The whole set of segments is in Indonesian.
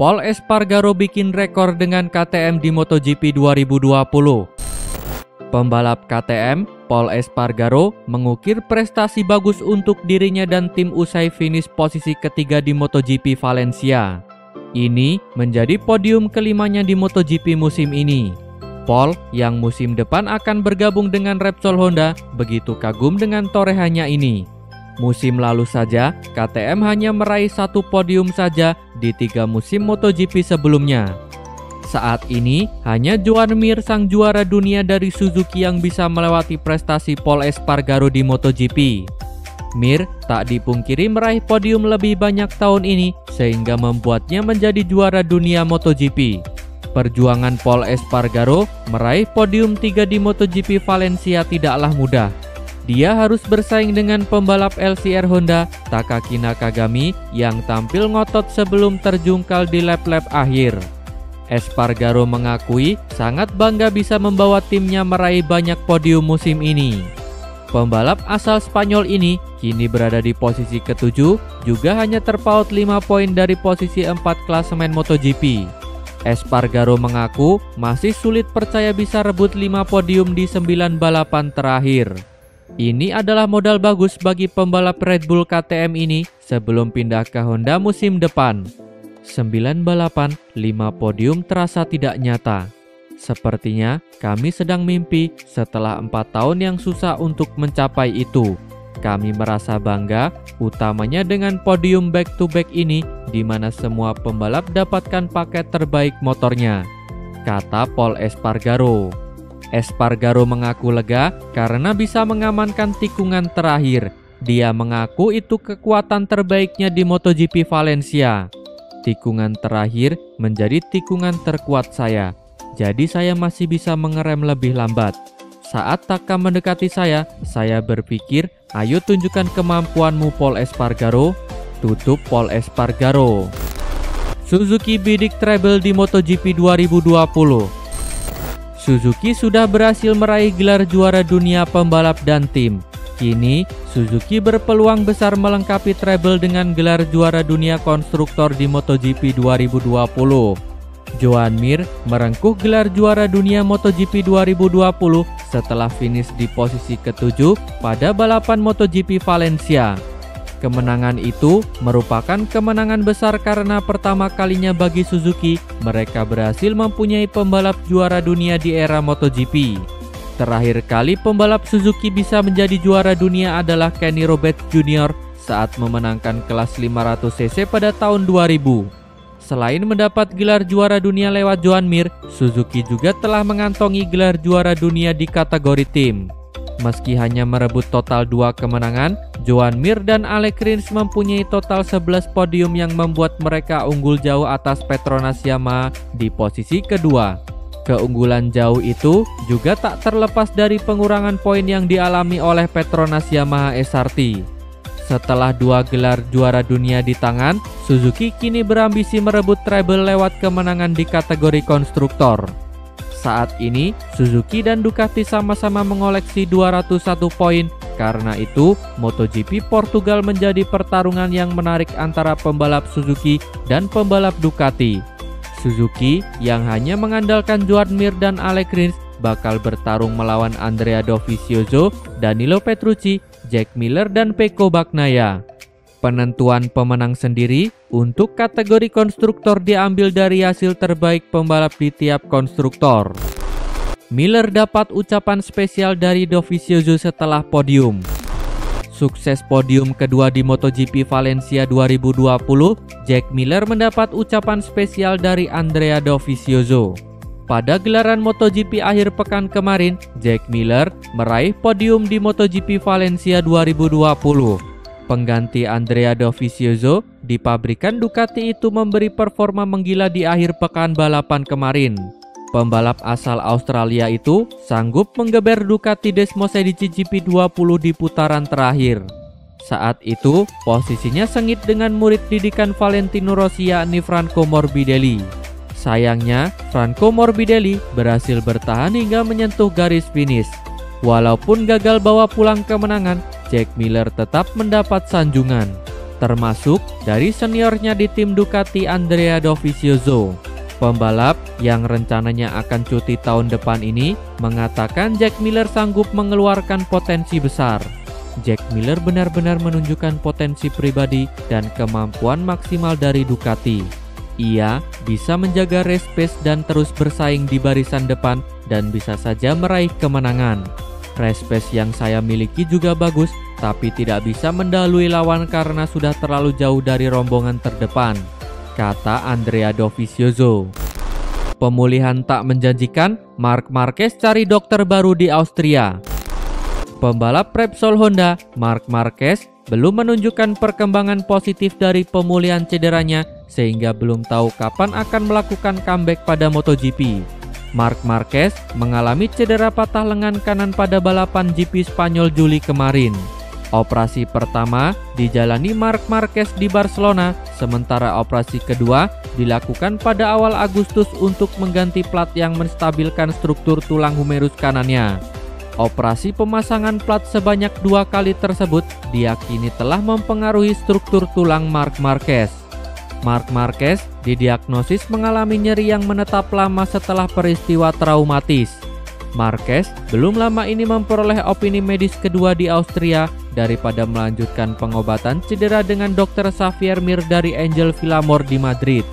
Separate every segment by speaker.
Speaker 1: Pol Espargaro bikin rekor dengan KTM di MotoGP 2020. Pembalap KTM, Pol Espargaro, mengukir prestasi bagus untuk dirinya dan tim usai finish posisi ketiga di MotoGP Valencia. Ini menjadi podium kelimanya di MotoGP musim ini. Pol, yang musim depan akan bergabung dengan Repsol Honda, begitu kagum dengan torehannya ini. Musim lalu saja, KTM hanya meraih 1 podium saja di 3 musim MotoGP sebelumnya. Saat ini, hanya Joan Mir, sang juara dunia dari Suzuki, yang bisa melewati prestasi Pol Espargaro di MotoGP. Mir tak dipungkiri meraih podium lebih banyak tahun ini, sehingga membuatnya menjadi juara dunia MotoGP. Perjuangan Pol Espargaro meraih podium 3 di MotoGP Valencia tidaklah mudah. Dia harus bersaing dengan pembalap LCR Honda, Takaki Nakagami, yang tampil ngotot sebelum terjungkal di lap-lap akhir. Espargaro mengakui sangat bangga bisa membawa timnya meraih banyak podium musim ini. Pembalap asal Spanyol ini kini berada di posisi ke-7, juga hanya terpaut 5 poin dari posisi 4 klasemen MotoGP. Espargaro mengaku masih sulit percaya bisa rebut 5 podium di 9 balapan terakhir. Ini adalah modal bagus bagi pembalap Red Bull KTM ini sebelum pindah ke Honda musim depan. 9 balapan, 5 podium terasa tidak nyata. Sepertinya kami sedang mimpi setelah 4 tahun yang susah untuk mencapai itu. Kami merasa bangga, utamanya dengan podium back-to-back ini, di mana semua pembalap dapatkan paket terbaik motornya, kata Pol Espargaro. Espargaro mengaku lega karena bisa mengamankan tikungan terakhir. Dia mengaku itu kekuatan terbaiknya di MotoGP Valencia. Tikungan terakhir menjadi tikungan terkuat saya, jadi saya masih bisa mengerem lebih lambat. Saat Taka mendekati saya berpikir, ayo tunjukkan kemampuanmu Pol Espargaro, tutup Pol Espargaro. Suzuki bidik treble di MotoGP 2020. Suzuki sudah berhasil meraih gelar juara dunia pembalap dan tim. Kini, Suzuki berpeluang besar melengkapi treble dengan gelar juara dunia konstruktor di MotoGP 2020. Joan Mir merengkuh gelar juara dunia MotoGP 2020 setelah finish di posisi ke-7 pada balapan MotoGP Valencia. Kemenangan itu merupakan kemenangan besar karena pertama kalinya bagi Suzuki, mereka berhasil mempunyai pembalap juara dunia di era MotoGP. Terakhir kali pembalap Suzuki bisa menjadi juara dunia adalah Kenny Roberts Jr. saat memenangkan kelas 500cc pada tahun 2000. Selain mendapat gelar juara dunia lewat Joan Mir, Suzuki juga telah mengantongi gelar juara dunia di kategori tim. Meski hanya merebut total 2 kemenangan, Joan Mir dan Alex Rins mempunyai total 11 podium yang membuat mereka unggul jauh atas Petronas Yamaha di posisi kedua. Keunggulan jauh itu juga tak terlepas dari pengurangan poin yang dialami oleh Petronas Yamaha SRT. Setelah 2 gelar juara dunia di tangan, Suzuki kini berambisi merebut treble lewat kemenangan di kategori konstruktor. Saat ini, Suzuki dan Ducati sama-sama mengoleksi 201 poin. Karena itu, MotoGP Portugal menjadi pertarungan yang menarik antara pembalap Suzuki dan pembalap Ducati. Suzuki yang hanya mengandalkan Joan Mir dan Alex Rins bakal bertarung melawan Andrea Dovizioso, Danilo Petrucci, Jack Miller, dan Pecco Bagnaia. Penentuan pemenang sendiri untuk kategori konstruktor diambil dari hasil terbaik pembalap di tiap konstruktor. Miller dapat ucapan spesial dari Dovizioso setelah podium. Sukses podium kedua di MotoGP Valencia 2020, Jack Miller mendapat ucapan spesial dari Andrea Dovizioso. Pada gelaran MotoGP akhir pekan kemarin, Jack Miller meraih podium di MotoGP Valencia 2020. Pengganti Andrea Dovizioso di pabrikan Ducati itu memberi performa menggila di akhir pekan balapan kemarin. Pembalap asal Australia itu sanggup menggeber Ducati Desmosedici GP20 di putaran terakhir. Saat itu, posisinya sengit dengan murid didikan Valentino Rossi yakni Franco Morbidelli. Sayangnya, Franco Morbidelli berhasil bertahan hingga menyentuh garis finish. Walaupun gagal bawa pulang kemenangan, Jack Miller tetap mendapat sanjungan. termasuk dari seniornya di tim Ducati Andrea Dovizioso. Pembalap yang rencananya akan cuti tahun depan ini mengatakan Jack Miller sanggup mengeluarkan potensi besar. Jack Miller benar-benar menunjukkan potensi pribadi dan kemampuan maksimal dari Ducati. Ia bisa menjaga race pace dan terus bersaing di barisan depan dan bisa saja meraih kemenangan. Race pace yang saya miliki juga bagus, tapi tidak bisa mendahului lawan karena sudah terlalu jauh dari rombongan terdepan, kata Andrea Dovizioso. Pemulihan tak menjanjikan, Marc Marquez cari dokter baru di Austria. Pembalap Repsol Honda, Marc Marquez, belum menunjukkan perkembangan positif dari pemulihan cederanya sehingga belum tahu kapan akan melakukan comeback pada MotoGP. Marc Marquez mengalami cedera patah lengan kanan pada balapan GP Spanyol Juli kemarin. Operasi pertama dijalani Marc Marquez di Barcelona, sementara operasi kedua dilakukan pada awal Agustus untuk mengganti plat yang menstabilkan struktur tulang humerus kanannya. Operasi pemasangan plat sebanyak 2 kali tersebut diyakini telah mempengaruhi struktur tulang Marc Marquez. Marc Marquez didiagnosis mengalami nyeri yang menetap lama setelah peristiwa traumatis. Marquez belum lama ini memperoleh opini medis kedua di Austria daripada melanjutkan pengobatan cedera dengan Dr. Xavier Mir dari Angel Villamor di Madrid.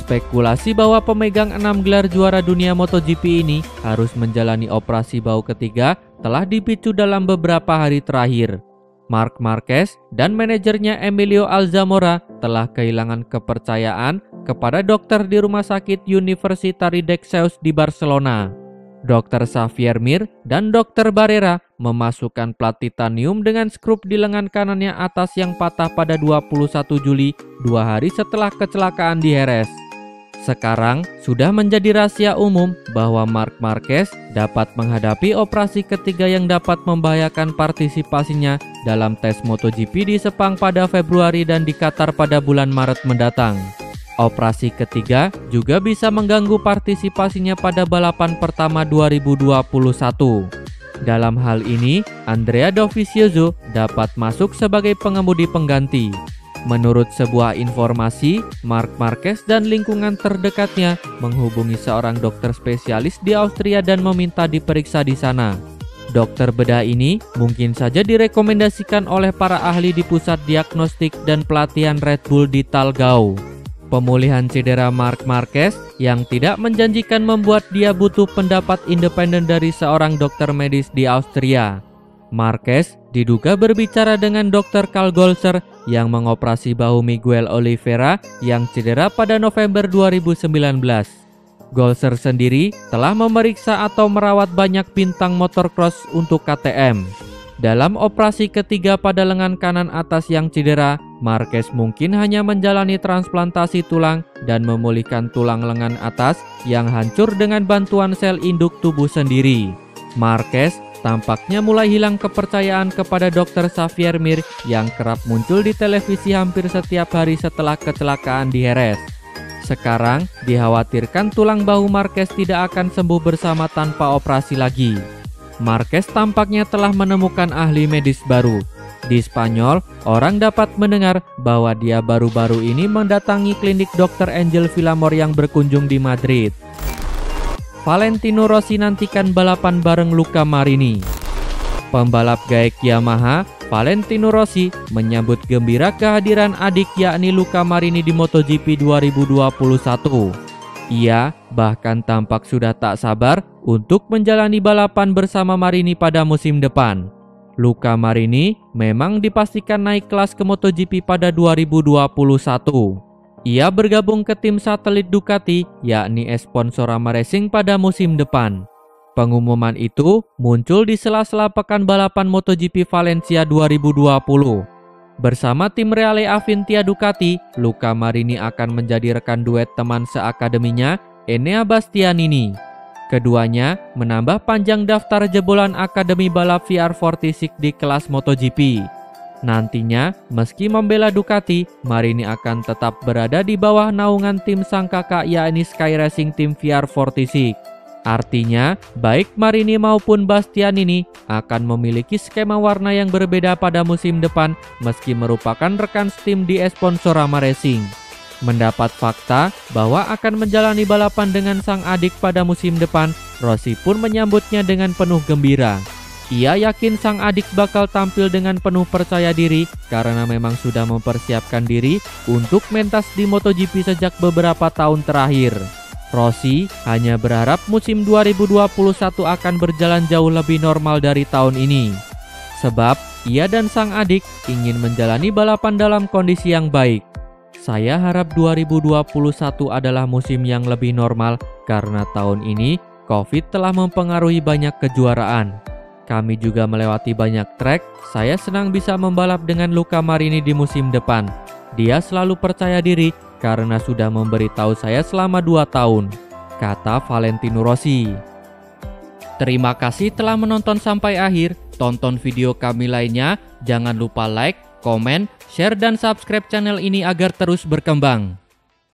Speaker 1: Spekulasi bahwa pemegang 6 gelar juara dunia MotoGP ini harus menjalani operasi bahu ketiga telah dipicu dalam beberapa hari terakhir. Marc Marquez dan manajernya Emilio Alzamora telah kehilangan kepercayaan kepada dokter di Rumah Sakit Universitari Dexeus di Barcelona. Dr. Xavier Mir dan Dr. Barrera memasukkan plat titanium dengan skrup di lengan kanannya atas yang patah pada 21 Juli, 2 hari setelah kecelakaan di Jerez. Sekarang sudah menjadi rahasia umum bahwa Marc Marquez dapat menghadapi operasi ketiga yang dapat membahayakan partisipasinya dalam tes MotoGP di Sepang pada Februari dan di Qatar pada bulan Maret mendatang. Operasi ketiga juga bisa mengganggu partisipasinya pada balapan pertama 2021. Dalam hal ini, Andrea Dovizioso dapat masuk sebagai pengemudi pengganti. Menurut sebuah informasi, Marc Marquez dan lingkungan terdekatnya menghubungi seorang dokter spesialis di Austria dan meminta diperiksa di sana. Dokter bedah ini mungkin saja direkomendasikan oleh para ahli di pusat diagnostik dan pelatihan Red Bull di Talgau. Pemulihan cedera Marc Marquez yang tidak menjanjikan membuat dia butuh pendapat independen dari seorang dokter medis di Austria. Marquez diduga berbicara dengan Dr. Karl Golser yang mengoperasi bahu Miguel Oliveira yang cedera pada November 2019. Golser sendiri telah memeriksa atau merawat banyak bintang motocross untuk KTM. Dalam operasi ketiga pada lengan kanan atas yang cedera, Marquez mungkin hanya menjalani transplantasi tulang dan memulihkan tulang lengan atas yang hancur dengan bantuan sel induk tubuh sendiri. Marquez tampaknya mulai hilang kepercayaan kepada Dr. Xavier Mir yang kerap muncul di televisi hampir setiap hari setelah kecelakaan di Jerez. Sekarang dikhawatirkan tulang bahu Marquez tidak akan sembuh bersama tanpa operasi lagi. Marquez tampaknya telah menemukan ahli medis baru. Di Spanyol, orang dapat mendengar bahwa dia baru-baru ini mendatangi klinik Dr. Angel Villamor yang berkunjung di Madrid. Valentino Rossi nantikan balapan bareng Luca Marini. Pembalap gaek Yamaha, Valentino Rossi menyambut gembira kehadiran adik yakni Luca Marini di MotoGP 2021. Ia bahkan tampak sudah tak sabar untuk menjalani balapan bersama Marini pada musim depan. Luca Marini memang dipastikan naik kelas ke MotoGP pada 2021. Ia bergabung ke tim satelit Ducati yakni Sponsorama Racing pada musim depan. Pengumuman itu muncul di sela-sela pekan balapan MotoGP Valencia 2020. Bersama tim Reale Avintia Ducati, Luca Marini akan menjadi rekan duet teman seakademinya, Enea Bastianini. Keduanya menambah panjang daftar jebolan akademi balap VR46 di kelas MotoGP. Nantinya, meski membela Ducati, Marini akan tetap berada di bawah naungan tim sang kakak yakni Sky Racing Team VR46. Artinya, baik Marini maupun Bastianini akan memiliki skema warna yang berbeda pada musim depan meski merupakan rekan tim di Esponsorama Racing. Mendapat fakta bahwa akan menjalani balapan dengan sang adik pada musim depan, Rossi pun menyambutnya dengan penuh gembira. Ia yakin sang adik bakal tampil dengan penuh percaya diri karena memang sudah mempersiapkan diri untuk mentas di MotoGP sejak beberapa tahun terakhir. Rossi hanya berharap musim 2021 akan berjalan jauh lebih normal dari tahun ini. Sebab ia dan sang adik ingin menjalani balapan dalam kondisi yang baik. Saya harap 2021 adalah musim yang lebih normal karena tahun ini COVID telah mempengaruhi banyak kejuaraan. Kami juga melewati banyak trek, saya senang bisa membalap dengan Luca Marini di musim depan. Dia selalu percaya diri karena sudah memberitahu saya selama 2 tahun, kata Valentino Rossi. Terima kasih telah menonton sampai akhir. Tonton video kami lainnya, jangan lupa like, komen, share dan subscribe channel ini agar terus berkembang.